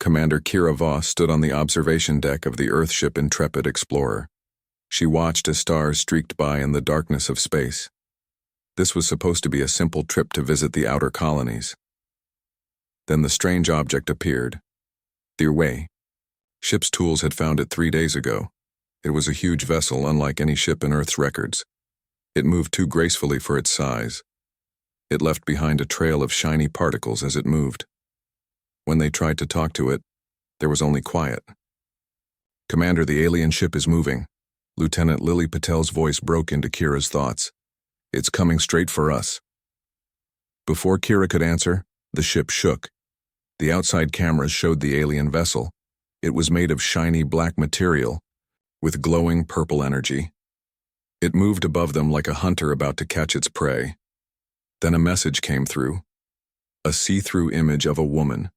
Commander Kira Voss stood on the observation deck of the Earthship Intrepid Explorer. She watched as stars streaked by in the darkness of space. This was supposed to be a simple trip to visit the outer colonies. Then the strange object appeared. The Way. Ship's tools had found it 3 days ago. It was a huge vessel unlike any ship in Earth's records. It moved too gracefully for its size. It left behind a trail of shiny particles as it moved. When they tried to talk to it, there was only quiet. "Commander, the alien ship is moving." Lieutenant Lily Patel's voice broke into Kira's thoughts. "It's coming straight for us." Before Kira could answer, the ship shook. The outside cameras showed the alien vessel. It was made of shiny black material, with glowing purple energy. It moved above them like a hunter about to catch its prey. Then a message came through. A see-through image of a woman,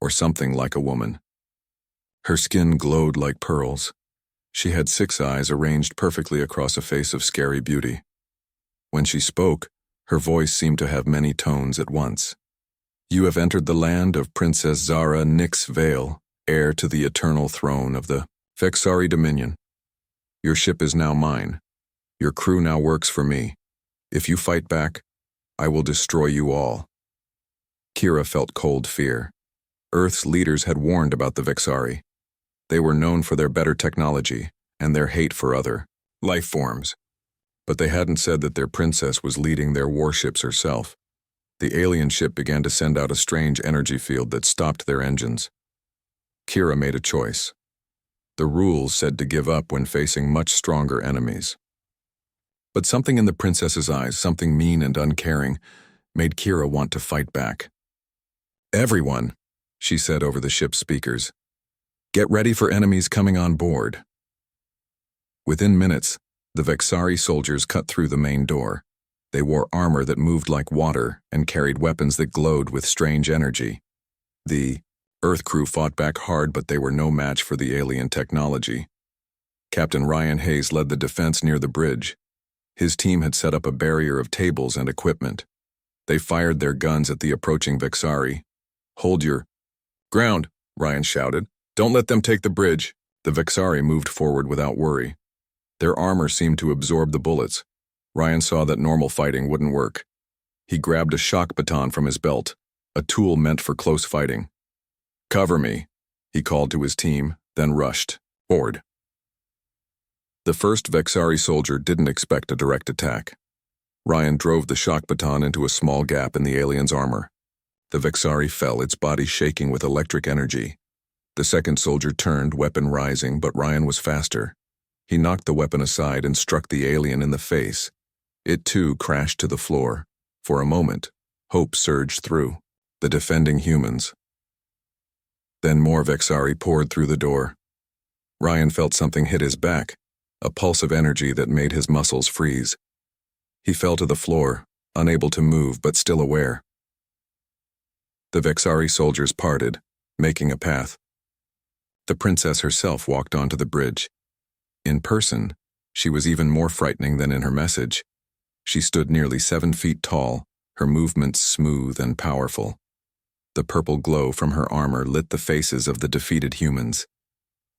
or something like a woman. Her skin glowed like pearls. She had 6 eyes arranged perfectly across a face of scary beauty. When she spoke, her voice seemed to have many tones at once. "You have entered the land of Princess Zara Nyx Vale, heir to the eternal throne of the Vexari Dominion. Your ship is now mine. Your crew now works for me. If you fight back, I will destroy you all." Kira felt cold fear. Earth's leaders had warned about the Vexari. They were known for their better technology and their hate for other life forms. But they hadn't said that their princess was leading their warships herself. The alien ship began to send out a strange energy field that stopped their engines. Kira made a choice. The rules said to give up when facing much stronger enemies. But something in the princess's eyes, something mean and uncaring, made Kira want to fight back. "Everyone," she said over the ship's speakers, "get ready for enemies coming on board." Within minutes, the Vexari soldiers cut through the main door. They wore armor that moved like water and carried weapons that glowed with strange energy. The Earth crew fought back hard, but they were no match for the alien technology. Captain Ryan Hayes led the defense near the bridge. His team had set up a barrier of tables and equipment. They fired their guns at the approaching Vexari. "Hold your ground," Ryan shouted. "Don't let them take the bridge." The Vexari moved forward without worry. Their armor seemed to absorb the bullets. Ryan saw that normal fighting wouldn't work. He grabbed a shock baton from his belt, a tool meant for close fighting. "Cover me," he called to his team, then rushed forward. The first Vexari soldier didn't expect a direct attack. Ryan drove the shock baton into a small gap in the alien's armor. The Vexari fell, its body shaking with electric energy. The second soldier turned, weapon rising, but Ryan was faster. He knocked the weapon aside and struck the alien in the face. It too crashed to the floor. For a moment, hope surged through the defending humans. Then more Vexari poured through the door. Ryan felt something hit his back, a pulse of energy that made his muscles freeze. He fell to the floor, unable to move but still aware. The Vexari soldiers parted, making a path. The princess herself walked onto the bridge. In person, she was even more frightening than in her message. She stood nearly 7 feet tall, her movements smooth and powerful. The purple glow from her armor lit the faces of the defeated humans.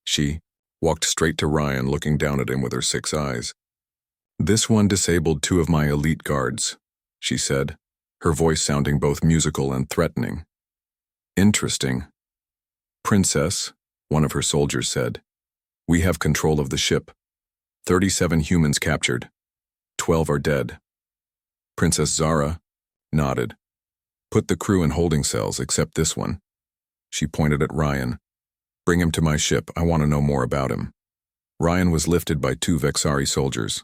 She walked straight to Ryan, looking down at him with her 6 eyes. "This one disabled 2 of my elite guards," she said, her voice sounding both musical and threatening. "Interesting." "Princess," one of her soldiers said, "we have control of the ship. 37 humans captured. 12 are dead." Princess Zara nodded. "Put the crew in holding cells except this one." She pointed at Ryan. "Bring him to my ship. I want to know more about him." Ryan was lifted by 2 Vexari soldiers.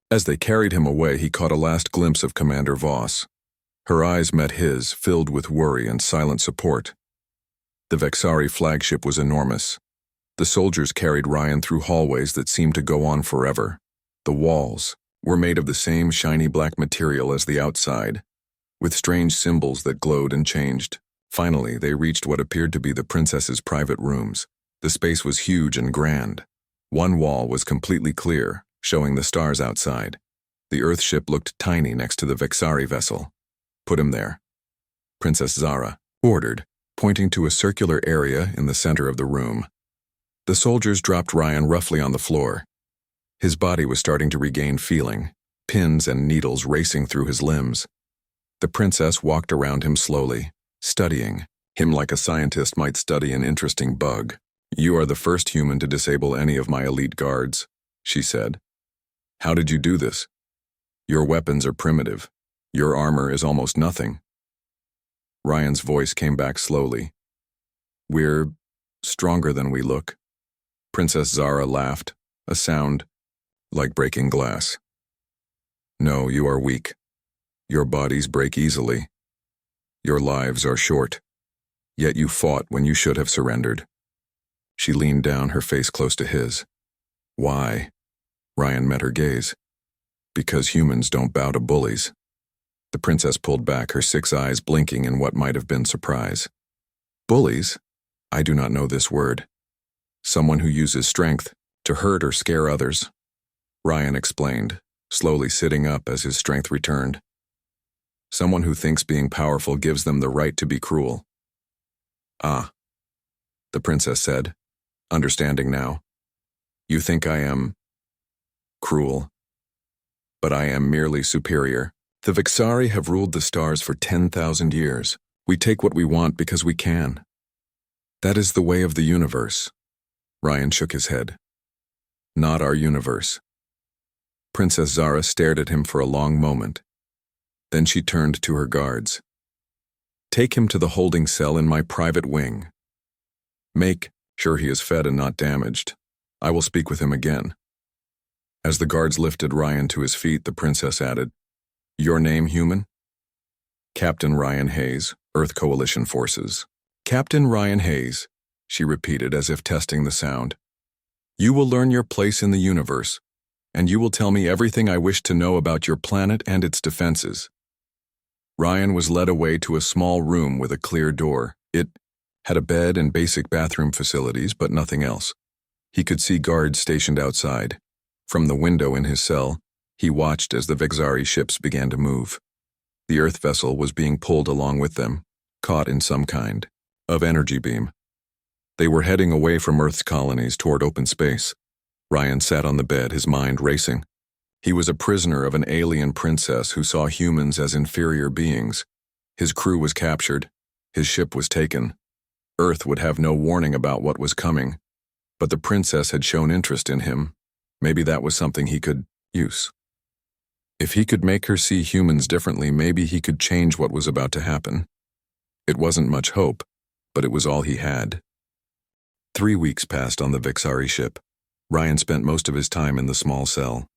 As they carried him away, he caught a last glimpse of Commander Voss. Her eyes met his, filled with worry and silent support. The Vexari flagship was enormous. The soldiers carried Ryan through hallways that seemed to go on forever. The walls were made of the same shiny black material as the outside, with strange symbols that glowed and changed. Finally, they reached what appeared to be the princess's private rooms. The space was huge and grand. One wall was completely clear, showing the stars outside. The Earthship looked tiny next to the Vexari vessel. "Put him there," Princess Zara ordered, pointing to a circular area in the center of the room. The soldiers dropped Ryan roughly on the floor. His body was starting to regain feeling, pins and needles racing through his limbs. The princess walked around him slowly, studying him like a scientist might study an interesting bug. "You are the first human to disable any of my elite guards," she said. "How did you do this? Your weapons are primitive. Your armor is almost nothing." Ryan's voice came back slowly. "We're stronger than we look." Princess Zara laughed, a sound like breaking glass. "No, you are weak. Your bodies break easily. Your lives are short. Yet you fought when you should have surrendered." She leaned down, her face close to his. "Why?" Ryan met her gaze. "Because humans don't bow to bullies." The princess pulled back, her 6 eyes blinking in what might have been surprise. "Bullies? I do not know this word. Someone who uses strength to hurt or scare others," Ryan explained, slowly sitting up as his strength returned. "Someone who thinks being powerful gives them the right to be cruel." "Ah," the princess said, understanding now. "You think I am cruel, but I am merely superior. The Vixari have ruled the stars for 10,000 years. We take what we want because we can. That is the way of the universe." Ryan shook his head. "Not our universe." Princess Zara stared at him for a long moment. Then she turned to her guards. "Take him to the holding cell in my private wing. Make sure he is fed and not damaged. I will speak with him again." As the guards lifted Ryan to his feet, the princess added, "Your name, human?" "Captain Ryan Hayes, Earth Coalition Forces." "Captain Ryan Hayes," she repeated as if testing the sound. "You will learn your place in the universe, and you will tell me everything I wish to know about your planet and its defenses." Ryan was led away to a small room with a clear door. It had a bed and basic bathroom facilities, but nothing else. He could see guards stationed outside. From the window in his cell, he watched as the Vixari ships began to move. The Earth vessel was being pulled along with them, caught in some kind of energy beam. They were heading away from Earth's colonies toward open space. Ryan sat on the bed, his mind racing. He was a prisoner of an alien princess who saw humans as inferior beings. His crew was captured. His ship was taken. Earth would have no warning about what was coming, but the princess had shown interest in him. Maybe that was something he could use. If he could make her see humans differently, maybe he could change what was about to happen. It wasn't much hope, but it was all he had. 3 weeks passed on the Vixari ship. Ryan spent most of his time in the small cell.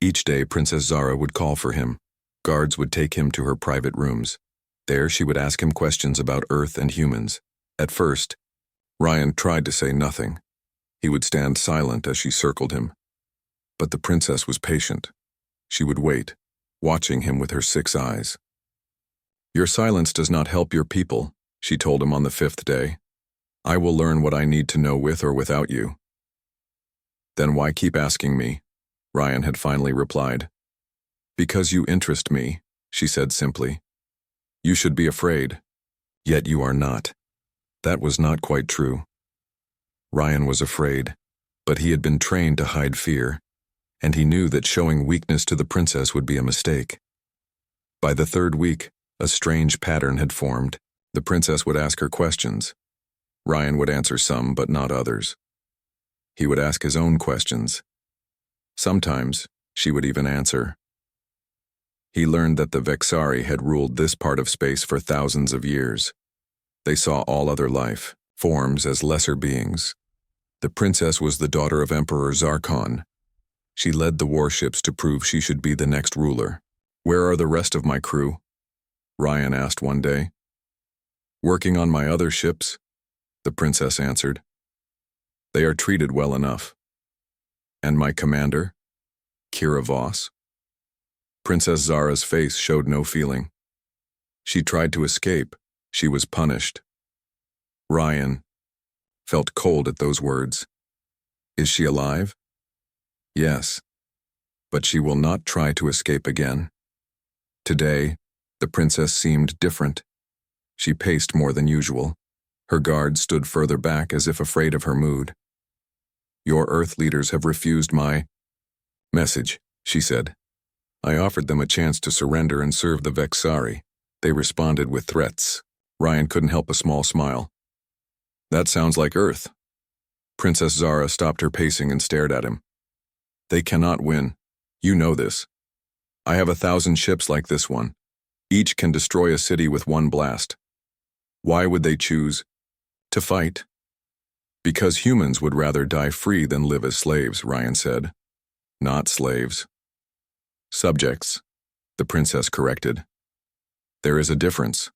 Each day, Princess Zara would call for him. Guards would take him to her private rooms. There, she would ask him questions about Earth and humans. At first, Ryan tried to say nothing. He would stand silent as she circled him. But the princess was patient. She would wait, watching him with her 6 eyes. "Your silence does not help your people," she told him on the 5th day. "I will learn what I need to know with or without you." "Then why keep asking me?" Ryan had finally replied. "Because you interest me," she said simply. "You should be afraid. Yet you are not." That was not quite true. Ryan was afraid, but he had been trained to hide fear, and he knew that showing weakness to the princess would be a mistake. By the 3rd week, a strange pattern had formed. The princess would ask her questions. Ryan would answer some, but not others. He would ask his own questions. Sometimes, she would even answer. He learned that the Vixari had ruled this part of space for thousands of years. They saw all other life, forms, as lesser beings. The princess was the daughter of Emperor Zarkon. She led the warships to prove she should be the next ruler. "Where are the rest of my crew?" Ryan asked one day. "Working on my other ships," the princess answered. "They are treated well enough." "And my commander, Kira Voss?" Princess Zara's face showed no feeling. She tried to escape. She was punished. Ryan felt cold at those words. Is she alive? Yes. But she will not try to escape again. Today, the princess seemed different. She paced more than usual, Her guards stood further back as if afraid of her mood. "Your Earth leaders have refused my message," she said. "I offered them a chance to surrender and serve the Vexari. They responded with threats." Ryan couldn't help a small smile. "That sounds like Earth." Princess Zara stopped her pacing and stared at him. "They cannot win. You know this. I have 1,000 ships like this one. Each can destroy a city with one blast. Why would they choose to fight?" "Because humans would rather die free than live as slaves," Ryan said. "Not slaves. Subjects," the princess corrected. "There is a difference.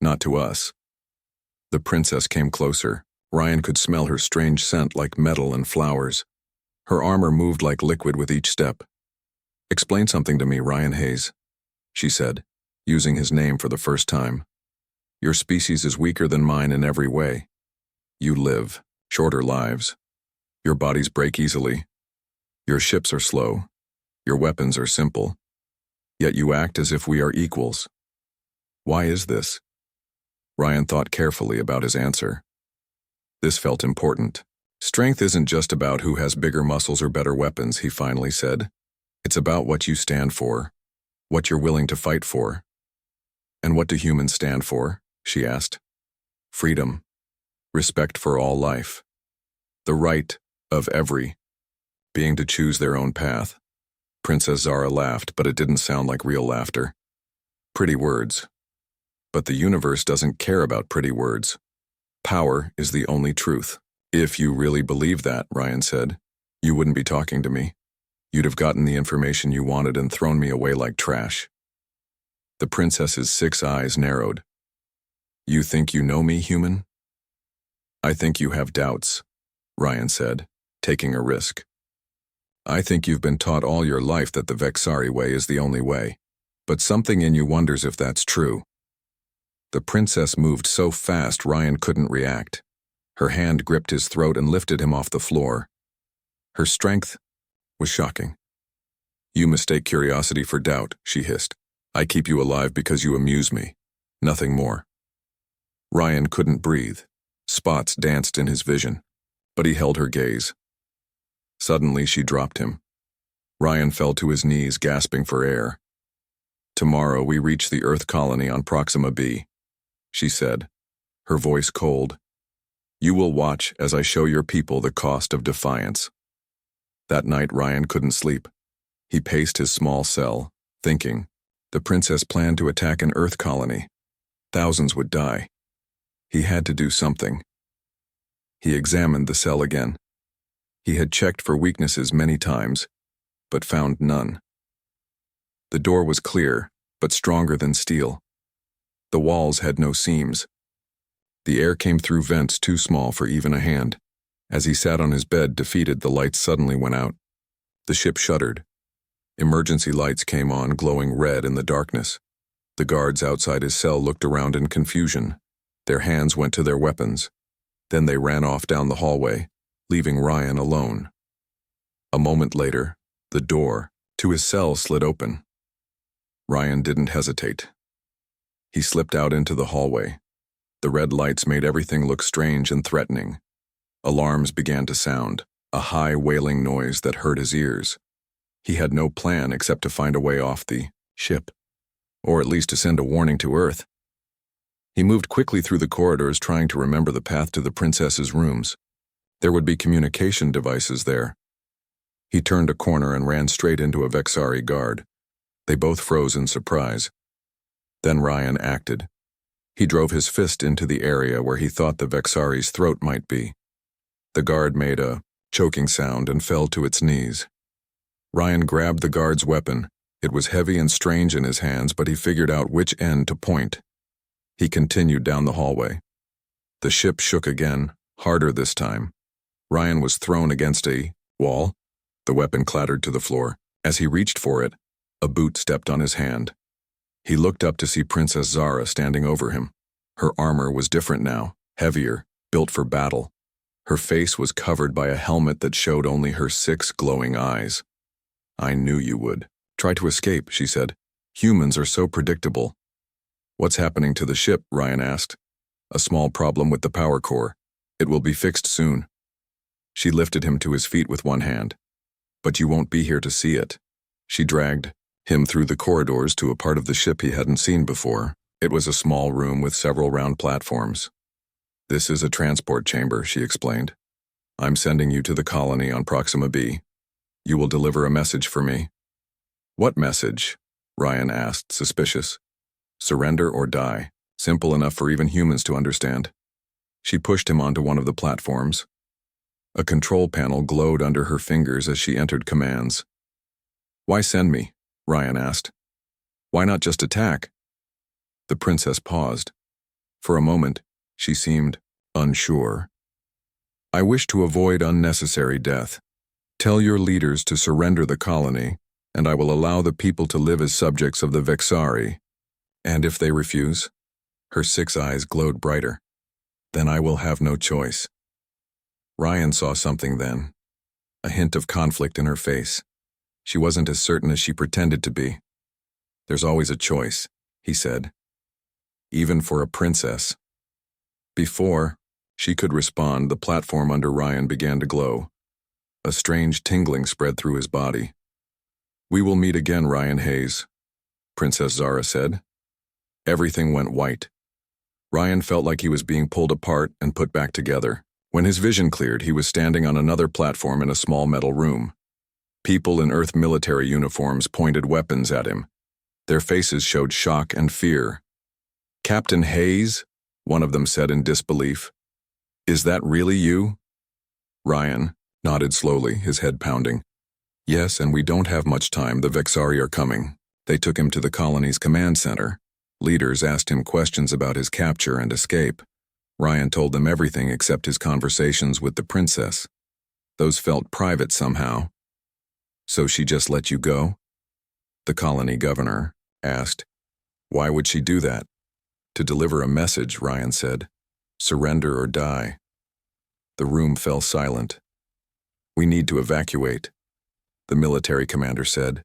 Not to us." The princess came closer. Ryan could smell her strange scent like metal and flowers. Her armor moved like liquid with each step. "Explain something to me, Ryan Hayes," she said, using his name for the first time. "Your species is weaker than mine in every way. You live shorter lives. Your bodies break easily. Your ships are slow. Your weapons are simple. Yet you act as if we are equals. Why is this?" Ryan thought carefully about his answer. This felt important. "Strength isn't just about who has bigger muscles or better weapons," he finally said. "It's about what you stand for, what you're willing to fight for." "And what do humans stand for?" she asked. "Freedom, respect for all life, the right of every being to choose their own path." Princess Zara laughed, but it didn't sound like real laughter. "Pretty words. But the universe doesn't care about pretty words. Power is the only truth." "If you really believe that," Ryan said, "you wouldn't be talking to me. You'd have gotten the information you wanted and thrown me away like trash." The princess's 6 eyes narrowed. "You think you know me, human?" "I think you have doubts," Ryan said, taking a risk. "I think you've been taught all your life that the Vexari way is the only way, but something in you wonders if that's true." The princess moved so fast Ryan couldn't react. Her hand gripped his throat and lifted him off the floor. Her strength was shocking. "You mistake curiosity for doubt," she hissed. "I keep you alive because you amuse me. Nothing more." Ryan couldn't breathe. Spots danced in his vision, but he held her gaze. Suddenly she dropped him. Ryan fell to his knees, gasping for air. "Tomorrow we reach the Earth colony on Proxima B," she said, her voice cold. "You will watch as I show your people the cost of defiance." That night Ryan couldn't sleep. He paced his small cell, thinking. The princess planned to attack an Earth colony. Thousands would die. He had to do something. He examined the cell again. He had checked for weaknesses many times, but found none. The door was clear, but stronger than steel. The walls had no seams. The air came through vents too small for even a hand. As he sat on his bed, defeated, the lights suddenly went out. The ship shuddered. Emergency lights came on, glowing red in the darkness. The guards outside his cell looked around in confusion. Their hands went to their weapons. Then they ran off down the hallway, leaving Ryan alone. A moment later, the door to his cell slid open. Ryan didn't hesitate. He slipped out into the hallway. The red lights made everything look strange and threatening. Alarms began to sound, a high wailing noise that hurt his ears. He had no plan except to find a way off the ship, or at least to send a warning to Earth. He moved quickly through the corridors, trying to remember the path to the princess's rooms. There would be communication devices there. He turned a corner and ran straight into a Vexari guard. They both froze in surprise. Then Ryan acted. He drove his fist into the area where he thought the Vexari's throat might be. The guard made a choking sound and fell to its knees. Ryan grabbed the guard's weapon. It was heavy and strange in his hands, but he figured out which end to point. He continued down the hallway. The ship shook again, harder this time. Ryan was thrown against a wall. The weapon clattered to the floor. As he reached for it, a boot stepped on his hand. He looked up to see Princess Zara standing over him. Her armor was different now, heavier, built for battle. Her face was covered by a helmet that showed only her 6 glowing eyes. "I knew you would. Try to escape," she said. "Humans are so predictable." "What's happening to the ship?" Ryan asked. A small problem with the power core. It will be fixed soon. She lifted him to his feet with one hand. But you won't be here to see it. She dragged him through the corridors to a part of the ship he hadn't seen before. It was a small room with several round platforms. This is a transport chamber, she explained. I'm sending you to the colony on Proxima B. You will deliver a message for me. What message? Ryan asked, suspicious. Surrender or die. Simple enough for even humans to understand. She pushed him onto one of the platforms. A control panel glowed under her fingers as she entered commands. Why send me? Ryan asked. Why not just attack? The princess paused. For a moment, she seemed unsure. I wish to avoid unnecessary death. Tell your leaders to surrender the colony, and I will allow the people to live as subjects of the Vexari. And if they refuse? Her 6 eyes glowed brighter. Then I will have no choice. Ryan saw something then. A hint of conflict in her face. She wasn't as certain as she pretended to be. There's always a choice, he said. Even for a princess. Before she could respond, the platform under Ryan began to glow. A strange tingling spread through his body. We will meet again, Ryan Hayes, Princess Zara said. Everything went white. Ryan felt like he was being pulled apart and put back together. When his vision cleared, he was standing on another platform in a small metal room. People in Earth military uniforms pointed weapons at him. Their faces showed shock and fear. Captain Hayes? One of them said in disbelief. Is that really you? Ryan nodded slowly, his head pounding. Yes, and we don't have much time. The Vexari are coming. They took him to the colony's command center. Leaders asked him questions about his capture and escape. Ryan told them everything except his conversations with the princess. Those felt private somehow. So she just let you go? The colony governor asked. Why would she do that? To deliver a message, Ryan said. Surrender or die. The room fell silent. We need to evacuate, the military commander said.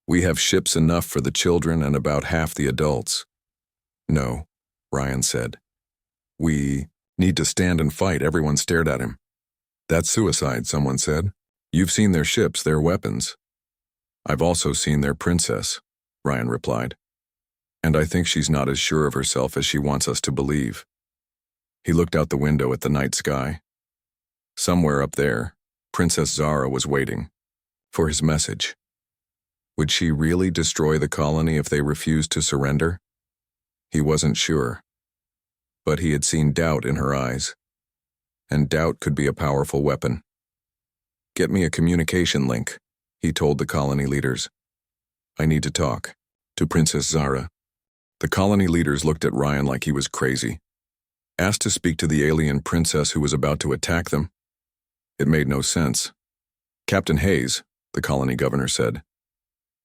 We have ships enough for the children and about half the adults. No, Ryan said. We need to stand and fight. Everyone stared at him. That's suicide, someone said. You've seen their ships, their weapons. I've also seen their princess, Ryan replied. And I think she's not as sure of herself as she wants us to believe. He looked out the window at the night sky. Somewhere up there, Princess Zara was waiting for his message. Would she really destroy the colony if they refused to surrender? He wasn't sure. But he had seen doubt in her eyes. And doubt could be a powerful weapon. Get me a communication link, he told the colony leaders. I need to talk to Princess Zara. The colony leaders looked at Ryan like he was crazy. Asked to speak to the alien princess who was about to attack them? It made no sense. Captain Hayes, the colony governor said,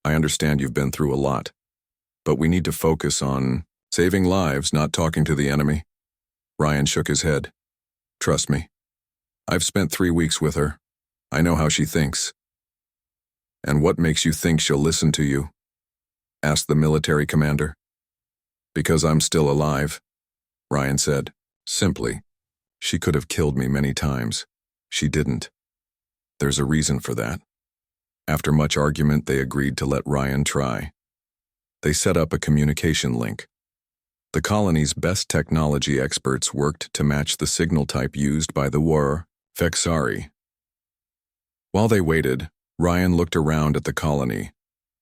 I understand you've been through a lot, but we need to focus on saving lives, not talking to the enemy. Ryan shook his head. Trust me. I've spent 3 weeks with her. I know how she thinks. And what makes you think she'll listen to you? Asked the military commander. Because I'm still alive, Ryan said, simply. She could have killed me many times. She didn't. There's a reason for that. After much argument, they agreed to let Ryan try. They set up a communication link. The colony's best technology experts worked to match the signal type used by the War Vexari. While they waited, Ryan looked around at the colony.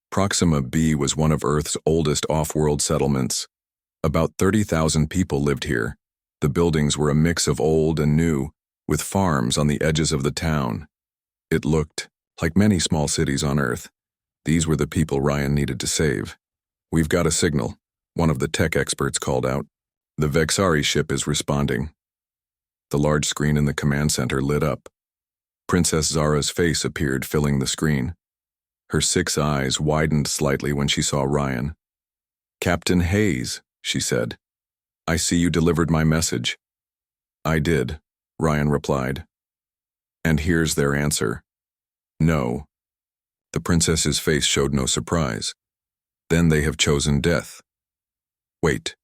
Proxima B was one of Earth's oldest off-world settlements. About 30,000 people lived here. The buildings were a mix of old and new, with farms on the edges of the town. It looked like many small cities on Earth. These were the people Ryan needed to save. We've got a signal, one of the tech experts called out. The Vexari ship is responding. The large screen in the command center lit up. Princess Zara's face appeared, filling the screen. Her 6 eyes widened slightly when she saw Ryan. Captain Hayes, she said. I see you delivered my message. I did, Ryan replied. And here's their answer. No. The princess's face showed no surprise. Then they have chosen death. Wait,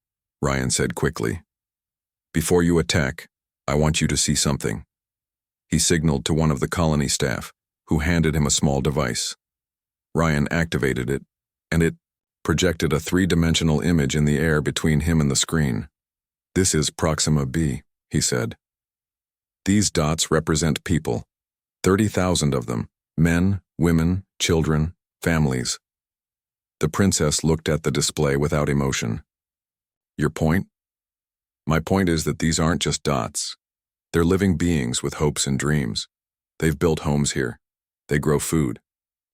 Ryan said quickly. Before you attack, I want you to see something. He signaled to one of the colony staff, who handed him a small device. Ryan activated it, and it projected a three-dimensional image in the air between him and the screen. This is Proxima B, he said. These dots represent people, 30,000 of them, men, women, children, families. The princess looked at the display without emotion. Your point? My point is that these aren't just dots. They're living beings with hopes and dreams. They've built homes here. They grow food.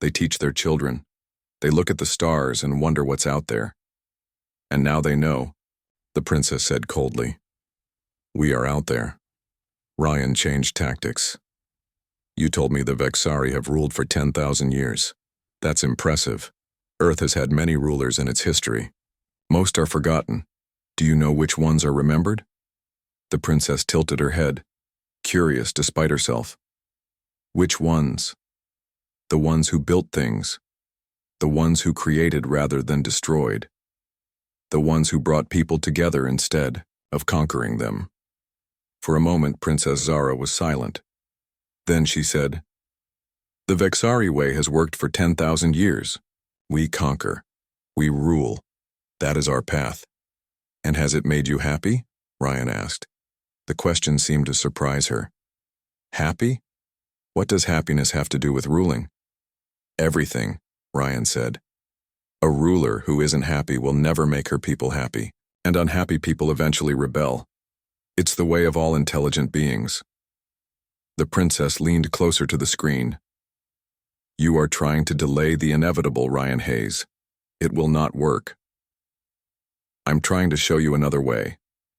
They teach their children. They look at the stars and wonder what's out there. And now they know, the princess said coldly. We are out there. Ryan changed tactics. You told me the Vexari have ruled for 10,000 years. That's impressive. Earth has had many rulers in its history. Most are forgotten. Do you know which ones are remembered? The princess tilted her head, curious despite herself. Which ones? The ones who built things. The ones who created rather than destroyed. The ones who brought people together instead of conquering them. For a moment, Princess Zara was silent. Then she said, The Vexari way has worked for 10,000 years. We conquer. We rule. That is our path. And has it made you happy? Ryan asked. The question seemed to surprise her. Happy? What does happiness have to do with ruling? Everything, Ryan said. A ruler who isn't happy will never make her people happy, and unhappy people eventually rebel. It's the way of all intelligent beings. The princess leaned closer to the screen. You are trying to delay the inevitable, Ryan Hayes. It will not work. I'm trying to show you another way,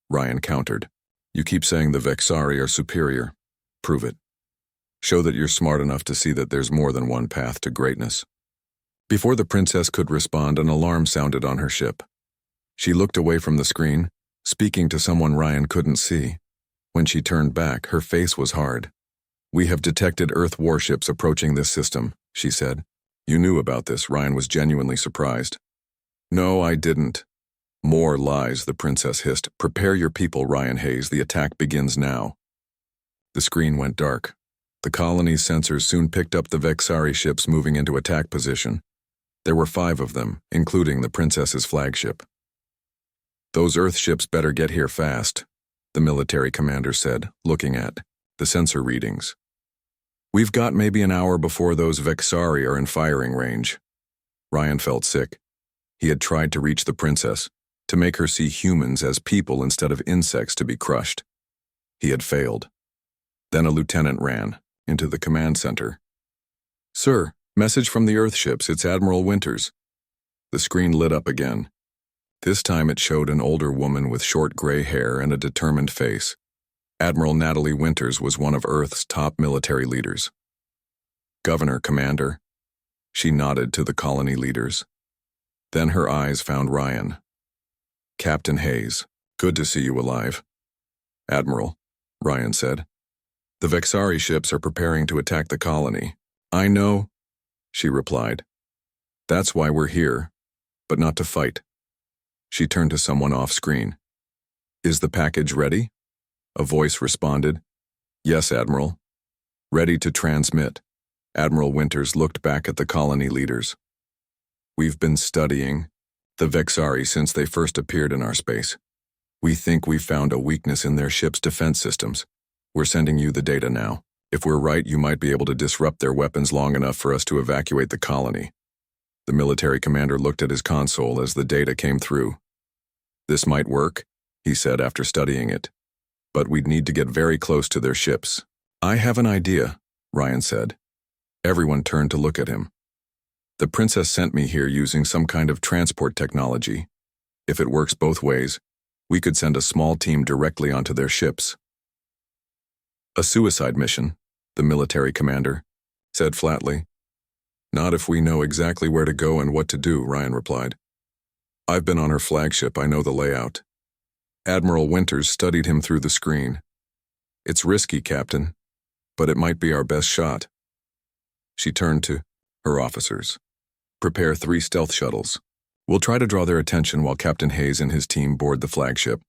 Ryan countered. You keep saying the Vexari are superior. Prove it. Show that you're smart enough to see that there's more than one path to greatness. Before the princess could respond, an alarm sounded on her ship. She looked away from the screen, speaking to someone Ryan couldn't see. When she turned back, her face was hard. We have detected Earth warships approaching this system, she said. You knew about this, Ryan was genuinely surprised. No, I didn't. More lies, the princess hissed. Prepare your people, Ryan Hayes. The attack begins now. The screen went dark. The colony's sensors soon picked up the Vexari ships moving into attack position. There were 5 of them, including the princess's flagship. Those Earth ships better get here fast, the military commander said, looking at the sensor readings. We've got maybe an hour before those Vexari are in firing range. Ryan felt sick. He had tried to reach the princess, to make her see humans as people instead of insects to be crushed. He had failed. Then a lieutenant ran into the command center. Sir, message from the Earth ships, it's Admiral Winters. The screen lit up again. This time it showed an older woman with short gray hair and a determined face. Admiral Natalie Winters was one of Earth's top military leaders. Governor, Commander. She nodded to the colony leaders. Then her eyes found Ryan. Captain Hayes, good to see you alive. Admiral, Ryan said. The Vexari ships are preparing to attack the colony. I know, she replied. That's why we're here, but not to fight. She turned to someone off-screen. Is the package ready? A voice responded. Yes, Admiral. Ready to transmit. Admiral Winters looked back at the colony leaders. We've been studying the Vexari since they first appeared in our space. We think we've found a weakness in their ship's defense systems. We're sending you the data now. If we're right, you might be able to disrupt their weapons long enough for us to evacuate the colony. The military commander looked at his console as the data came through. This might work, he said after studying it. But we'd need to get very close to their ships. I have an idea, Ryan said. Everyone turned to look at him. The princess sent me here using some kind of transport technology. If it works both ways, we could send a small team directly onto their ships. A suicide mission, the military commander said flatly. Not if we know exactly where to go and what to do, Ryan replied. I've been on her flagship, I know the layout. Admiral Winters studied him through the screen. It's risky, Captain, but it might be our best shot. She turned to her officers. Prepare 3 stealth shuttles. We'll try to draw their attention while Captain Hayes and his team board the flagship.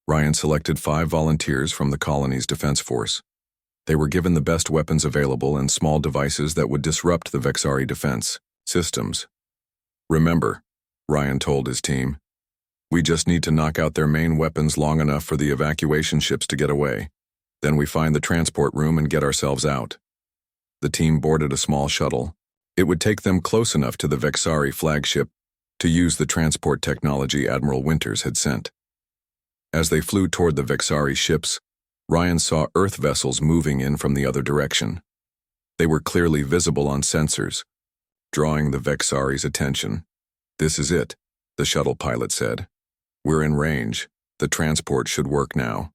Ryan selected 5 volunteers from the colony's defense force. They were given the best weapons available and small devices that would disrupt the Vexari defense systems. Remember, Ryan told his team, we just need to knock out their main weapons long enough for the evacuation ships to get away. Then we find the transport room and get ourselves out. The team boarded a small shuttle. It would take them close enough to the Vexari flagship to use the transport technology Admiral Winters had sent. As they flew toward the Vexari ships, Ryan saw Earth vessels moving in from the other direction. They were clearly visible on sensors, drawing the Vexari's attention. This is it, the shuttle pilot said. We're in range. The transport should work now.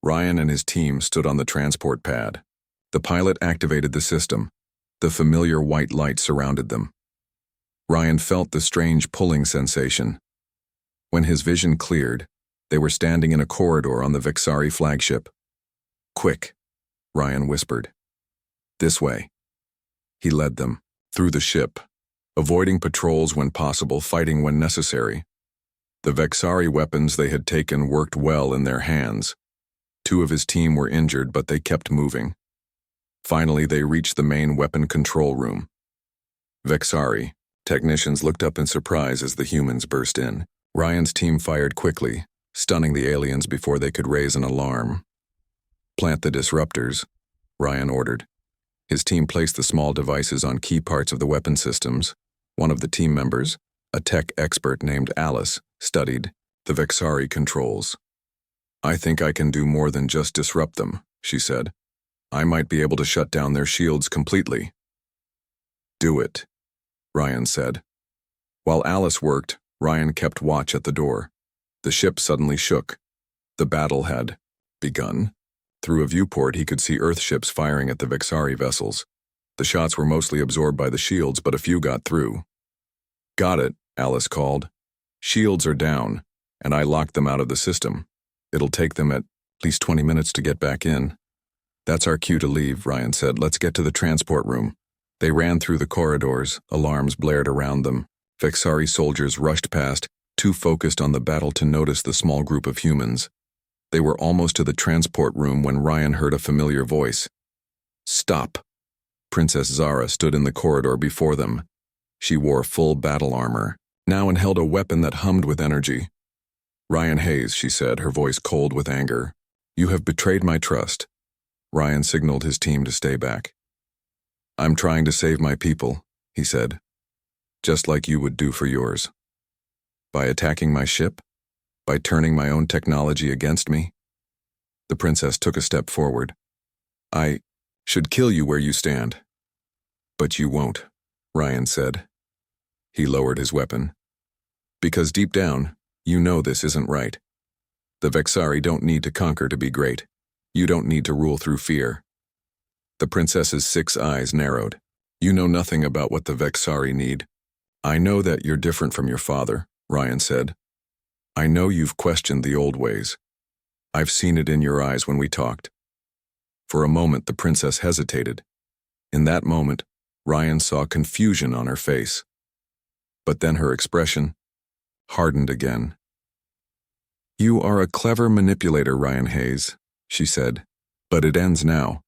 Ryan and his team stood on the transport pad. The pilot activated the system. The familiar white light surrounded them. Ryan felt the strange pulling sensation. When his vision cleared, they were standing in a corridor on the Vexari flagship. Quick, Ryan whispered. This way. He led them through the ship, avoiding patrols when possible, fighting when necessary. The Vexari weapons they had taken worked well in their hands. 2 of his team were injured, but they kept moving. Finally, they reached the main weapon control room. Vexari technicians looked up in surprise as the humans burst in. Ryan's team fired quickly, stunning the aliens before they could raise an alarm. Plant the disruptors, Ryan ordered. His team placed the small devices on key parts of the weapon systems. One of the team members, a tech expert named Alice, studied the Vexari controls. I think I can do more than just disrupt them, she said. I might be able to shut down their shields completely. Do it, Ryan said. While Alice worked, Ryan kept watch at the door. The ship suddenly shook. The battle had begun. Through a viewport, he could see Earth ships firing at the Vexari vessels. The shots were mostly absorbed by the shields, but a few got through. Got it, Alice called. Shields are down, and I locked them out of the system. It'll take them at least 20 minutes to get back in. That's our cue to leave, Ryan said. Let's get to the transport room. They ran through the corridors. Alarms blared around them. Vexari soldiers rushed past, too focused on the battle to notice the small group of humans. They were almost to the transport room when Ryan heard a familiar voice. Stop. Princess Zara stood in the corridor before them. She wore full battle armor, now, and held a weapon that hummed with energy. Ryan Hayes, she said, her voice cold with anger. You have betrayed my trust. Ryan signaled his team to stay back. I'm trying to save my people, he said, just like you would do for yours. By attacking my ship? By turning my own technology against me? The princess took a step forward. I should kill you where you stand. But you won't, Ryan said. He lowered his weapon. Because deep down, you know this isn't right. The Vexari don't need to conquer to be great. You don't need to rule through fear. The princess's 6 eyes narrowed. You know nothing about what the Vexari need. I know that you're different from your father, Ryan said. I know you've questioned the old ways. I've seen it in your eyes when we talked. For a moment, the princess hesitated. In that moment, Ryan saw confusion on her face. But then her expression hardened again. You are a clever manipulator, Ryan Hayes, she said, but it ends now.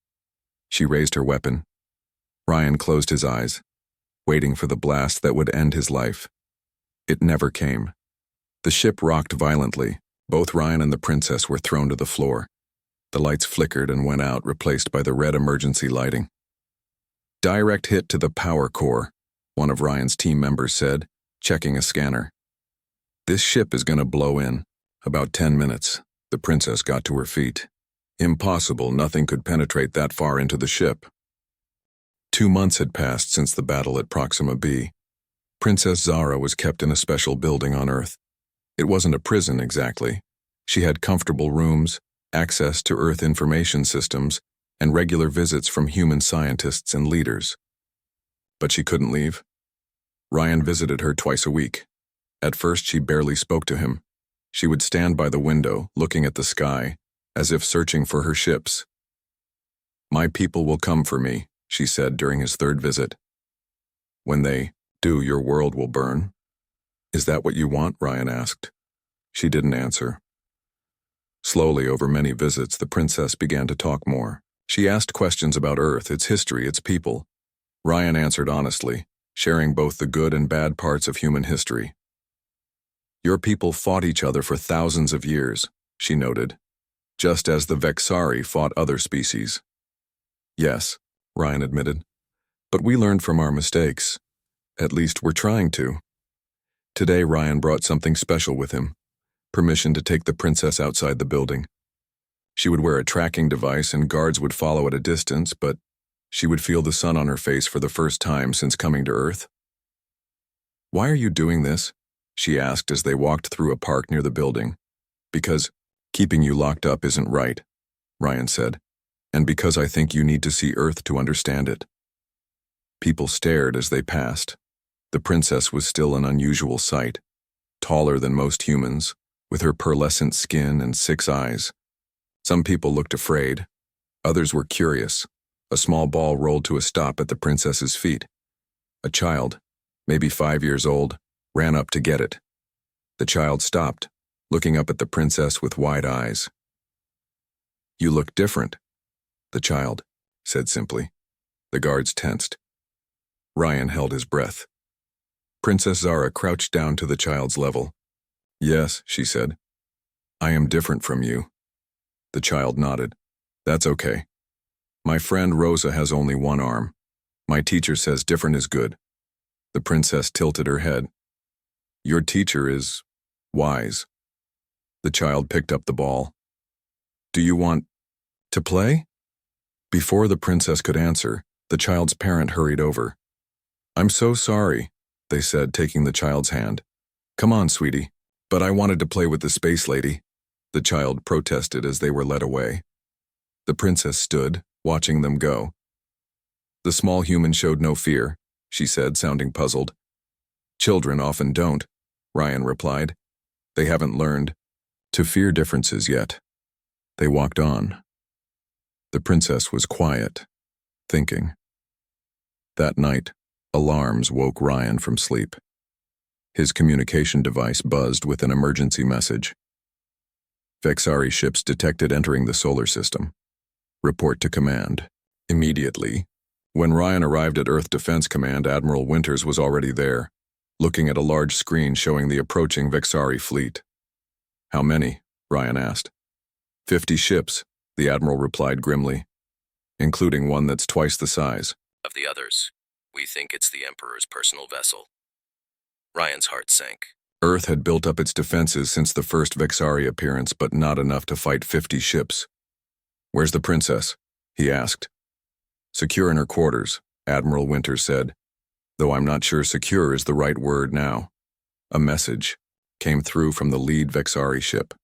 She raised her weapon. Ryan closed his eyes, waiting for the blast that would end his life. It never came. The ship rocked violently. Both Ryan and the princess were thrown to the floor. The lights flickered and went out, replaced by the red emergency lighting. Direct hit to the power core, one of Ryan's team members said, checking a scanner. This ship is going to blow in. About 10 minutes. The princess got to her feet. Impossible, nothing could penetrate that far into the ship. 2 months had passed since the battle at Proxima B. Princess Zara was kept in a special building on Earth. It wasn't a prison exactly. She had comfortable rooms, access to Earth information systems, and regular visits from human scientists and leaders. But she couldn't leave. Ryan visited her twice a week. At first, she barely spoke to him. She would stand by the window, looking at the sky, as if searching for her ships. My people will come for me, she said during his 3rd visit. When they do, your world will burn. Is that what you want? Ryan asked. She didn't answer. Slowly, over many visits, the princess began to talk more. She asked questions about Earth, its history, its people. Ryan answered honestly, sharing both the good and bad parts of human history. Your people fought each other for thousands of years, she noted, just as the Vexari fought other species. Yes, Ryan admitted, but we learned from our mistakes. At least we're trying to. Today Ryan brought something special with him, permission to take the princess outside the building. She would wear a tracking device and guards would follow at a distance, but she would feel the sun on her face for the first time since coming to Earth. Why are you doing this? She asked as they walked through a park near the building. Because keeping you locked up isn't right, Ryan said, and because I think you need to see Earth to understand it. People stared as they passed. The princess was still an unusual sight, taller than most humans, with her pearlescent skin and 6 eyes. Some people looked afraid. Others were curious. A small ball rolled to a stop at the princess's feet. A child, maybe 5 years old, ran up to get it. The child stopped, looking up at the princess with wide eyes. You look different, the child said simply. The guards tensed. Ryan held his breath. Princess Zara crouched down to the child's level. Yes, she said. I am different from you. The child nodded. That's okay. My friend Rosa has only 1 arm. My teacher says different is good. The princess tilted her head. Your teacher is wise. The child picked up the ball. Do you want to play? Before the princess could answer, the child's parent hurried over. I'm so sorry, they said, taking the child's hand. Come on, sweetie. But I wanted to play with the space lady, the child protested as they were led away. The princess stood, watching them go. The small human showed no fear, she said, sounding puzzled. Children often don't, Ryan replied. They haven't learned to fear differences yet. They walked on. The princess was quiet, thinking. That night, alarms woke Ryan from sleep. His communication device buzzed with an emergency message. Vexari ships detected entering the solar system. Report to command. Immediately. When Ryan arrived at Earth Defense Command, Admiral Winters was already there, looking at a large screen showing the approaching Vexari fleet. How many? Ryan asked. 50 ships, the Admiral replied grimly, including one that's twice the size of the others. We think it's the Emperor's personal vessel. Ryan's heart sank. Earth had built up its defenses since the first Vexari appearance, but not enough to fight 50 ships. Where's the princess? He asked. Secure in her quarters, Admiral Winters said, though I'm not sure secure is the right word now. A message came through from the lead Vexari ship.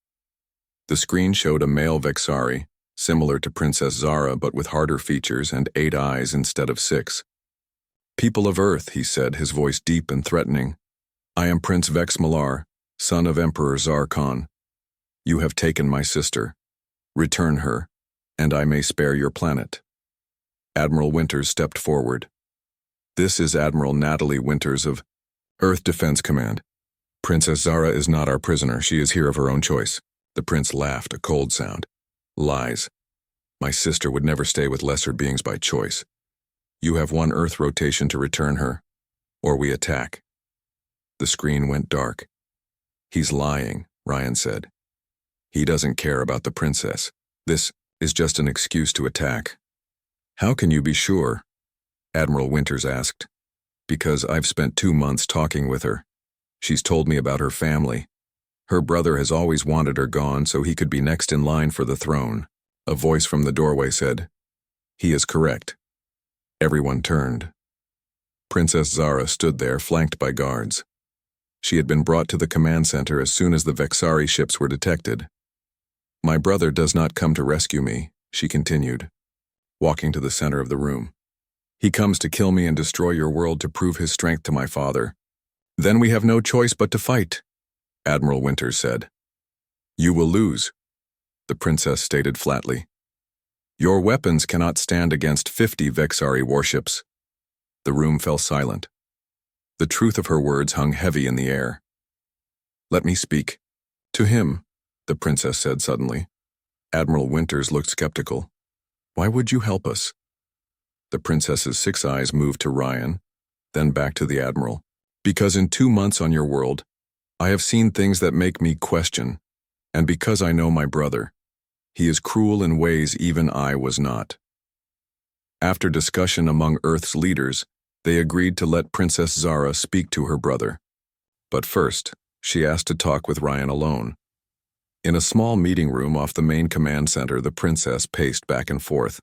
The screen showed a male Vexari, similar to Princess Zara but with harder features and 8 eyes instead of 6. People of Earth, he said, his voice deep and threatening. I am Prince Vex Malar, son of Emperor Zarkon. You have taken my sister. Return her, and I may spare your planet. Admiral Winters stepped forward. This is Admiral Natalie Winters of Earth Defense Command. Princess Zara is not our prisoner. She is here of her own choice. The prince laughed, a cold sound. Lies. My sister would never stay with lesser beings by choice. You have 1 Earth rotation to return her, or we attack. The screen went dark. He's lying, Ryan said. He doesn't care about the princess. This is just an excuse to attack. How can you be sure? Admiral Winters asked. Because I've spent 2 months talking with her. She's told me about her family. Her brother has always wanted her gone so he could be next in line for the throne. A voice from the doorway said, He is correct. Everyone turned. Princess Zara stood there, flanked by guards. She had been brought to the command center as soon as the Vexari ships were detected. My brother does not come to rescue me, she continued, walking to the center of the room. He comes to kill me and destroy your world to prove his strength to my father. Then we have no choice but to fight, Admiral Winters said. You will lose, the princess stated flatly. Your weapons cannot stand against 50 Vexari warships. The room fell silent. The truth of her words hung heavy in the air. Let me speak. To him, the princess said suddenly. Admiral Winters looked skeptical. Why would you help us? The princess's 6 eyes moved to Ryan, then back to the Admiral. Because in 2 months on your world, I have seen things that make me question, and because I know my brother, he is cruel in ways even I was not. After discussion among Earth's leaders, they agreed to let Princess Zara speak to her brother. But first, she asked to talk with Ryan alone. In a small meeting room off the main command center, the princess paced back and forth.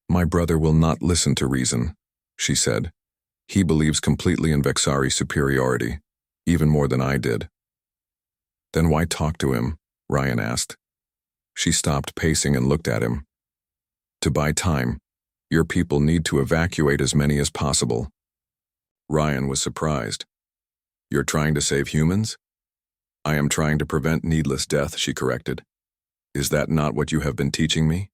My brother will not listen to reason, she said. He believes completely in Vexari's superiority, even more than I did. Then why talk to him? Ryan asked. She stopped pacing and looked at him. To buy time, your people need to evacuate as many as possible. Ryan was surprised. You're trying to save humans? I am trying to prevent needless death, she corrected. Is that not what you have been teaching me?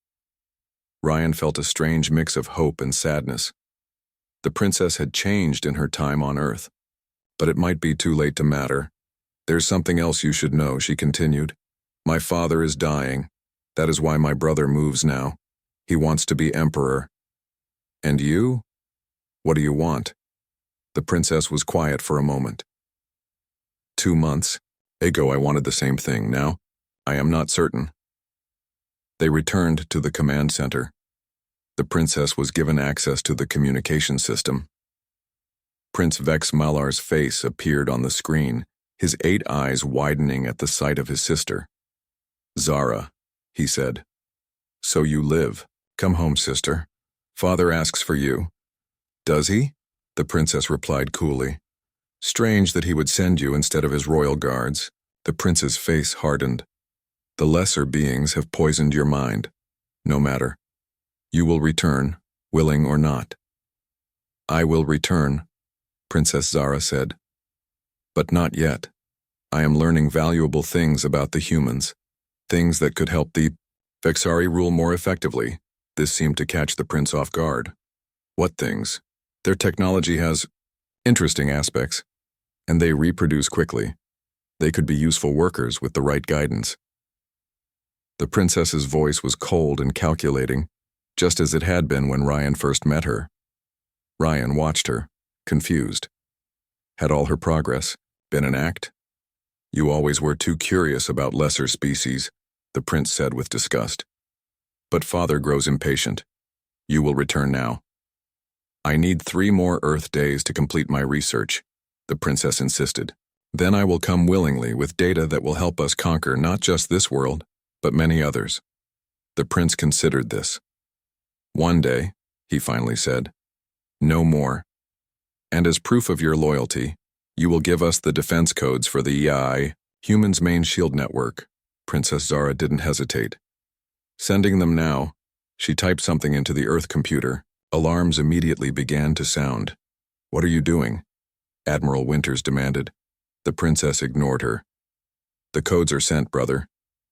Ryan felt a strange mix of hope and sadness. The princess had changed in her time on Earth. But it might be too late to matter. There's something else you should know, she continued. My father is dying. That is why my brother moves now. He wants to be emperor. And you? What do you want? The princess was quiet for a moment. 2 months ago I wanted the same thing. Now, I am not certain. They returned to the command center. The princess was given access to the communication system. Prince Vex Malar's face appeared on the screen, his 8 eyes widening at the sight of his sister. Zara, he said. So you live. Come home, sister. Father asks for you. Does he? The princess replied coolly. Strange that he would send you instead of his royal guards. The prince's face hardened. The lesser beings have poisoned your mind. No matter. You will return, willing or not. I will return, Princess Zara said. But not yet. I am learning valuable things about the humans. Things that could help the Vexari rule more effectively. This seemed to catch the prince off guard. What things? Their technology has interesting aspects, and they reproduce quickly. They could be useful workers with the right guidance. The princess's voice was cold and calculating, just as it had been when Ryan first met her. Ryan watched her, confused. Had all her progress been an act? You always were too curious about lesser species, the prince said with disgust. But father grows impatient. You will return now. I need 3 more Earth days to complete my research, the princess insisted. Then I will come willingly with data that will help us conquer not just this world, but many others. The prince considered this. One day, he finally said. No more. And as proof of your loyalty, you will give us the defense codes for the EI, Human's Main Shield Network. Princess Zara didn't hesitate. Sending them now, she typed something into the Earth computer. Alarms immediately began to sound. What are you doing? Admiral Winters demanded. The princess ignored her. The codes are sent, brother.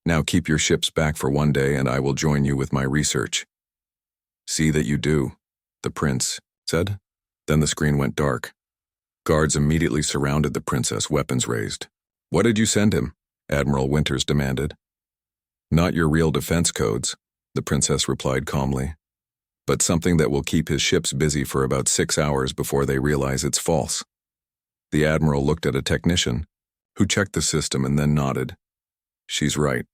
Now keep your ships back for 1 day and I will join you with my research. See that you do, the prince said. Then the screen went dark. Guards immediately surrounded the princess, weapons raised. What did you send him? Admiral Winters demanded. Not your real defense codes, the princess replied calmly, but something that will keep his ships busy for about 6 hours before they realize it's false. The admiral looked at a technician, who checked the system and then nodded. She's right.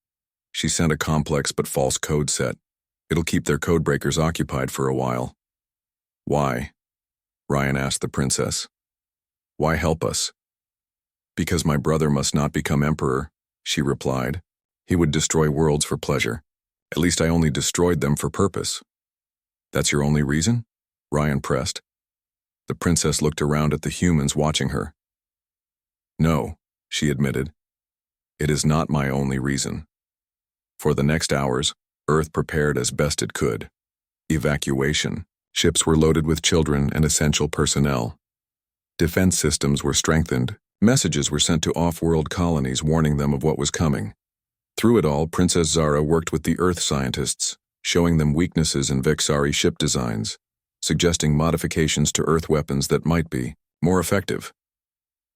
She sent a complex but false code set. It'll keep their codebreakers occupied for a while. Why? Ryan asked the princess. Why help us? Because my brother must not become emperor, she replied. He would destroy worlds for pleasure. At least I only destroyed them for purpose. That's your only reason? Ryan pressed. The princess looked around at the humans watching her. No, she admitted. It is not my only reason. For the next hours, Earth prepared as best it could. Evacuation. Ships were loaded with children and essential personnel. Defense systems were strengthened. Messages were sent to off-world colonies warning them of what was coming. Through it all, Princess Zara worked with the Earth scientists, showing them weaknesses in Vexari ship designs, suggesting modifications to Earth weapons that might be more effective.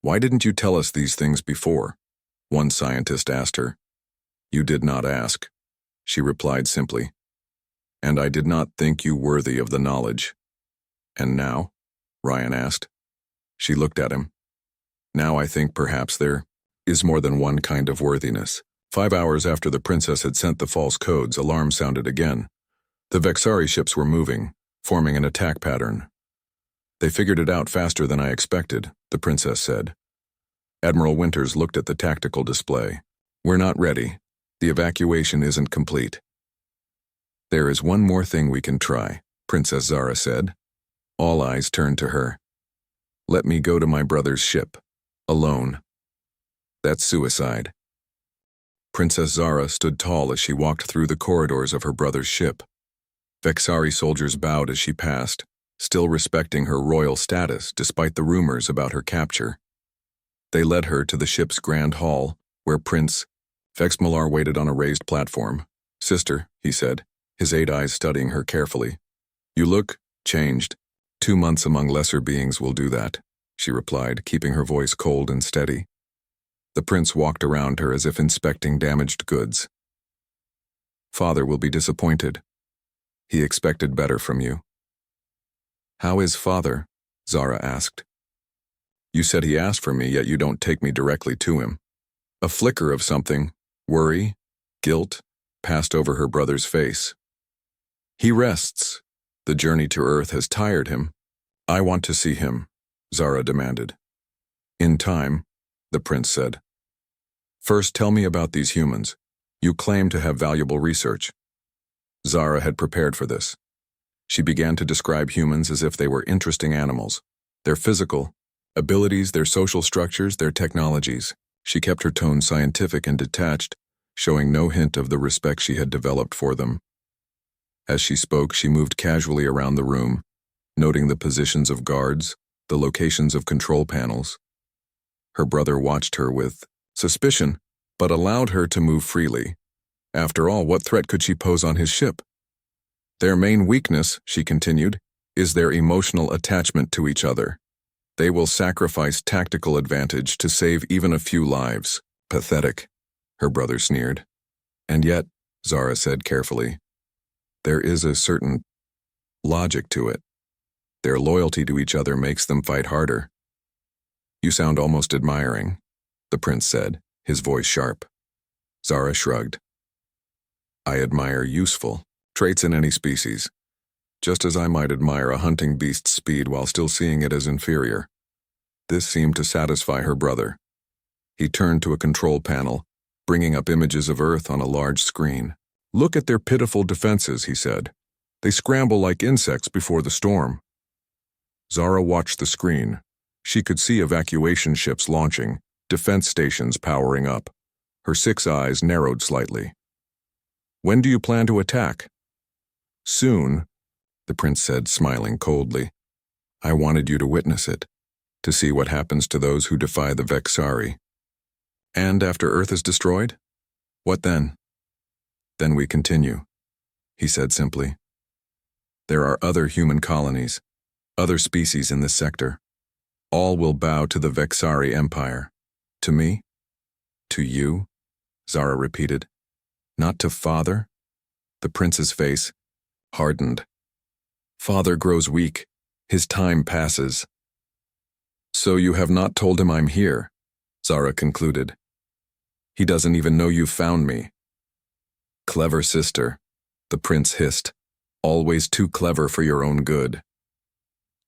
Why didn't you tell us these things before? One scientist asked her. You did not ask. she replied simply. And I did not think you worthy of the knowledge. And now? Ryan asked. She looked at him. Now I think perhaps there is more than one kind of worthiness. 5 hours after the princess had sent the false codes, alarm sounded again. The Vexari ships were moving, forming an attack pattern. They figured it out faster than I expected, the princess said. Admiral Winters looked at the tactical display. We're not ready. The evacuation isn't complete. There is one more thing we can try, Princess Zara said. All eyes turned to her. Let me go to my brother's ship. Alone. That's suicide. Princess Zara stood tall as she walked through the corridors of her brother's ship. Vexari soldiers bowed as she passed, still respecting her royal status despite the rumors about her capture. They led her to the ship's grand hall, where Prince Vexmalar waited on a raised platform. Sister, he said, his 8 eyes studying her carefully. You look changed. 2 months among lesser beings will do that, she replied, keeping her voice cold and steady. The prince walked around her as if inspecting damaged goods. Father will be disappointed. He expected better from you. How is father? Zara asked. You said he asked for me, yet you don't take me directly to him. A flicker of something, worry, guilt, passed over her brother's face. He rests. The journey to Earth has tired him. I want to see him, Zara demanded. In time, the prince said. First, tell me about these humans. You claim to have valuable research. Zara had prepared for this. She began to describe humans as if they were interesting animals. Their physical abilities, their social structures, their technologies. She kept her tone scientific and detached, showing no hint of the respect she had developed for them. As she spoke, she moved casually around the room, noting the positions of guards, the locations of control panels. Her brother watched her with suspicion, but allowed her to move freely. After all, what threat could she pose on his ship? Their main weakness, she continued, is their emotional attachment to each other. They will sacrifice tactical advantage to save even a few lives. Pathetic, her brother sneered. And yet, Zara said carefully, there is a certain logic to it. Their loyalty to each other makes them fight harder. You sound almost admiring, the prince said, his voice sharp. Zara shrugged. I admire useful traits in any species, just as I might admire a hunting beast's speed while still seeing it as inferior. This seemed to satisfy her brother. He turned to a control panel, bringing up images of Earth on a large screen. Look at their pitiful defenses, he said. They scramble like insects before the storm. Zara watched the screen. She could see evacuation ships launching, defense stations powering up. Her 6 eyes narrowed slightly. When do you plan to attack? Soon, the prince said, smiling coldly. I wanted you to witness it, to see what happens to those who defy the Vexari. And after Earth is destroyed? What then? Then we continue, he said simply. There are other human colonies, other species in this sector. All will bow to the Vexari Empire. To me? To you? Zara repeated. Not to father? The prince's face hardened. Father grows weak. His time passes. So you have not told him I'm here, Zara concluded. He doesn't even know you found me. Clever sister, the prince hissed. Always too clever for your own good.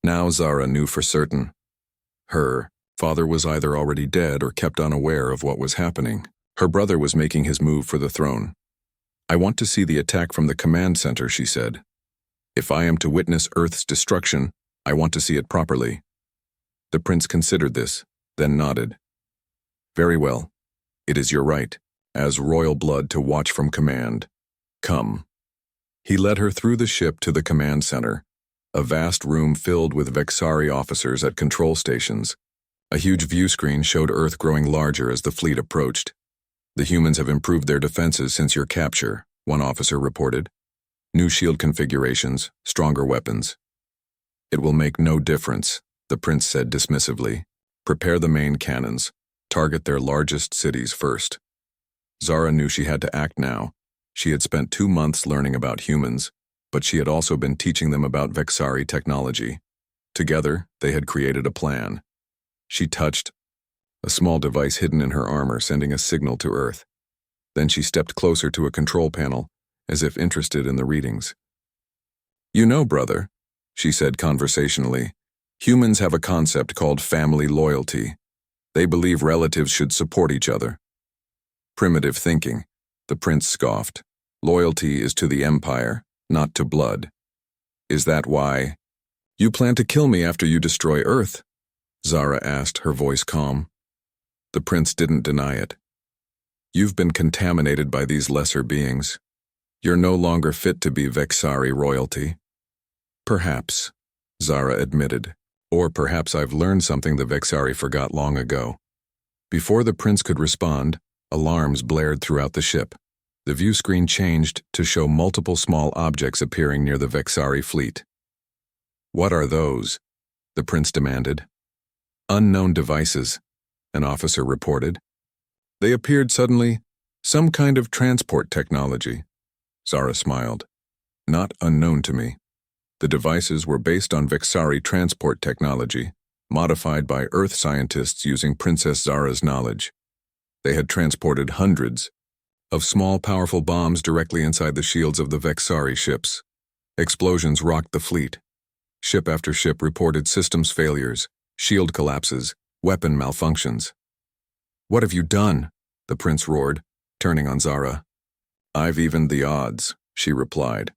Now Zara knew for certain. Her father was either already dead or kept unaware of what was happening. Her brother was making his move for the throne. I want to see the attack from the command center, she said. If I am to witness Earth's destruction, I want to see it properly. The prince considered this, then nodded. Very well. It is your right, as royal blood, to watch from command. Come. He led her through the ship to the command center, a vast room filled with Vexari officers at control stations. A huge view screen showed Earth growing larger as the fleet approached. The humans have improved their defenses since your capture, one officer reported. New shield configurations, stronger weapons. It will make no difference, the prince said dismissively. Prepare the main cannons. Target their largest cities first. Zara knew she had to act now. She had spent 2 months learning about humans, but she had also been teaching them about Vexari technology. Together, they had created a plan. She touched a small device hidden in her armor, sending a signal to Earth. Then she stepped closer to a control panel, as if interested in the readings. "You know, brother," she said conversationally, "humans have a concept called family loyalty. They believe relatives should support each other." "Primitive thinking," the prince scoffed. "Loyalty is to the empire, not to blood." "Is that why you plan to kill me after you destroy Earth?" Zara asked, her voice calm. The prince didn't deny it. "You've been contaminated by these lesser beings. You're no longer fit to be Vexari royalty." "Perhaps," Zara admitted. "Or perhaps I've learned something the Vexari forgot long ago." Before the prince could respond, alarms blared throughout the ship. The view screen changed to show multiple small objects appearing near the Vexari fleet. "What are those?" the prince demanded. "Unknown devices," an officer reported. "They appeared suddenly. Some kind of transport technology." Zara smiled. "Not unknown to me. The devices were based on Vexari transport technology, modified by Earth scientists using Princess Zara's knowledge. They had transported hundreds of small, powerful bombs directly inside the shields of the Vexari ships. Explosions rocked the fleet. Ship after ship reported systems failures, shield collapses, weapon malfunctions. "What have you done?" the prince roared, turning on Zara. "I've evened the odds," she replied.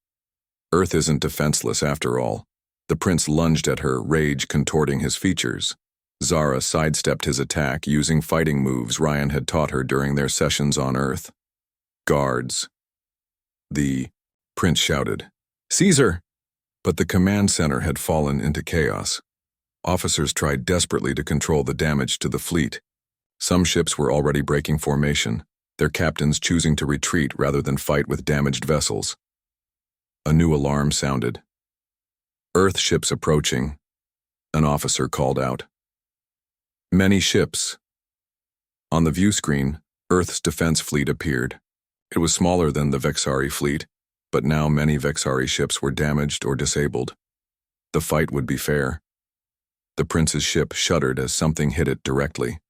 "Earth isn't defenseless after all." The prince lunged at her, rage contorting his features. Zara sidestepped his attack using fighting moves Ryan had taught her during their sessions on Earth. "Guards!" the prince shouted. "Caesar!" But the command center had fallen into chaos. Officers tried desperately to control the damage to the fleet. Some ships were already breaking formation, their captains choosing to retreat rather than fight with damaged vessels. A new alarm sounded. "Earth ships approaching," an officer called out. "Many ships." On the view screen, Earth's defense fleet appeared. It was smaller than the Vexari fleet, but now many Vexari ships were damaged or disabled. The fight would be fair. The prince's ship shuddered as something hit it directly.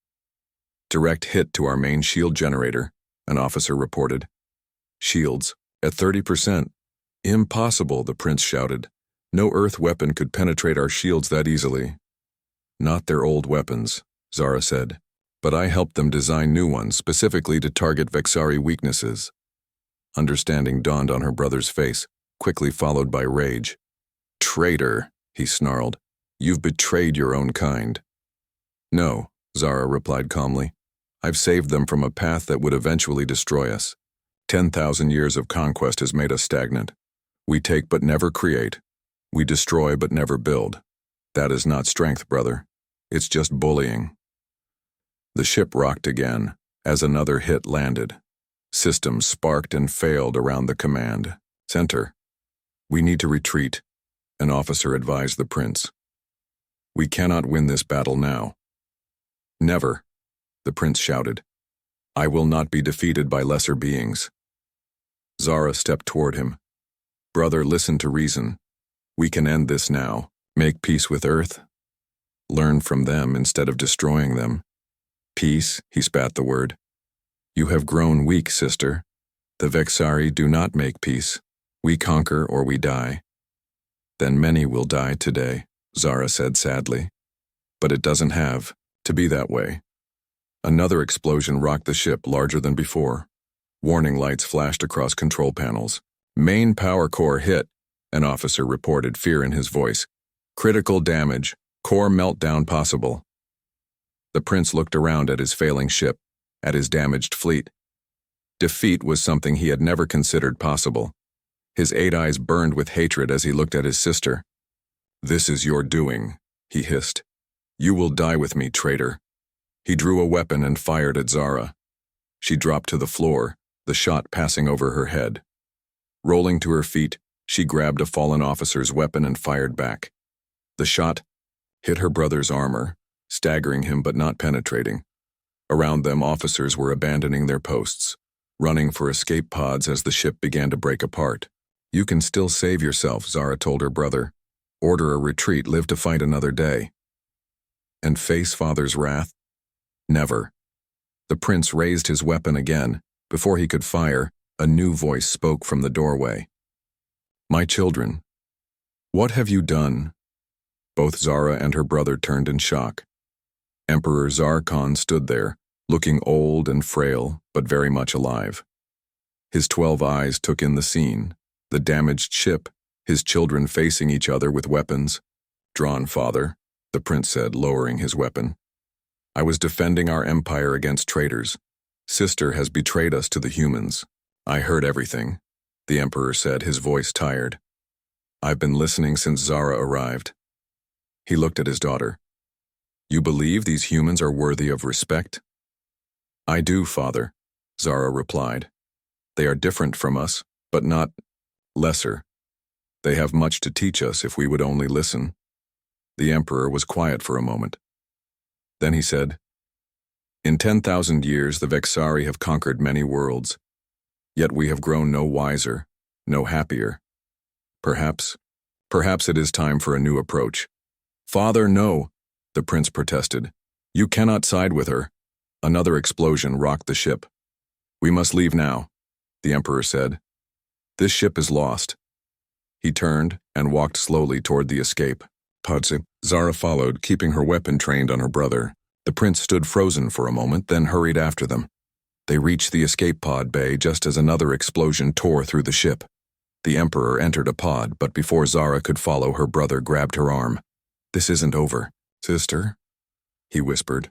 "Direct hit to our main shield generator," an officer reported. "Shields at 30%. Impossible," the prince shouted. "No Earth weapon could penetrate our shields that easily." "Not their old weapons," Zara said, "but I helped them design new ones specifically to target Vexari weaknesses." Understanding dawned on her brother's face, quickly followed by rage. "Traitor," he snarled. "You've betrayed your own kind." "No," Zara replied calmly. "I've saved them from a path that would eventually destroy us. 10,000 years of conquest has made us stagnant. We take but never create. We destroy but never build. That is not strength, brother. It's just bullying." The ship rocked again as another hit landed. Systems sparked and failed around the command center. "We need to retreat," an officer advised the prince. "We cannot win this battle now." "Never," the prince shouted. "I will not be defeated by lesser beings." Zara stepped toward him. "Brother, listen to reason. We can end this now. Make peace with Earth. Learn from them instead of destroying them." "Peace," he spat the word. "You have grown weak, sister. The Vexari do not make peace. We conquer or we die." "Then many will die today," Zara said sadly. "But it doesn't have to be that way." Another explosion rocked the ship larger than before. Warning lights flashed across control panels. "Main power core hit," an officer reported, fear in his voice. "Critical damage. Core meltdown possible." The prince looked around at his failing ship, at his damaged fleet. Defeat was something he had never considered possible. His 8 eyes burned with hatred as he looked at his sister. "This is your doing," he hissed. "You will die with me, traitor." He drew a weapon and fired at Zara. She dropped to the floor, the shot passing over her head. Rolling to her feet, she grabbed a fallen officer's weapon and fired back. The shot hit her brother's armor, staggering him but not penetrating. Around them, officers were abandoning their posts. running for escape pods as the ship began to break apart. You can still save yourself, Zara told her brother. Order a retreat, live to fight another day. And face father's wrath? Never. The prince raised his weapon again. Before he could fire, a new voice spoke from the doorway. My children, what have you done? Both Zara and her brother turned in shock. Emperor Zarkon stood there, looking old and frail, but very much alive. His 12 eyes took in the scene, the damaged ship, his children facing each other with weapons. Drawn, father, the prince said, lowering his weapon. I was defending our empire against traitors. Sister has betrayed us to the humans. I heard everything, the emperor said, his voice tired. I've been listening since Zara arrived. He looked at his daughter. You believe these humans are worthy of respect? I do, father, Zara replied. They are different from us, but not lesser. They have much to teach us if we would only listen. The emperor was quiet for a moment. Then he said, in 10,000 years the Vexari have conquered many worlds, yet we have grown no wiser, no happier. Perhaps it is time for a new approach. Father, no, the prince protested. You cannot side with her. Another explosion rocked the ship. We must leave now, the emperor said. This ship is lost. He turned and walked slowly toward the escape pods. Zara followed, keeping her weapon trained on her brother. The prince stood frozen for a moment, then hurried after them. They reached the escape pod bay just as another explosion tore through the ship. The emperor entered a pod, but before Zara could follow, her brother grabbed her arm. This isn't over, sister, he whispered.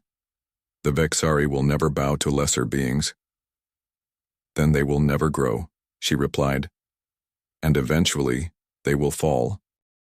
The Vexari will never bow to lesser beings. Then they will never grow, she replied. And eventually, they will fall.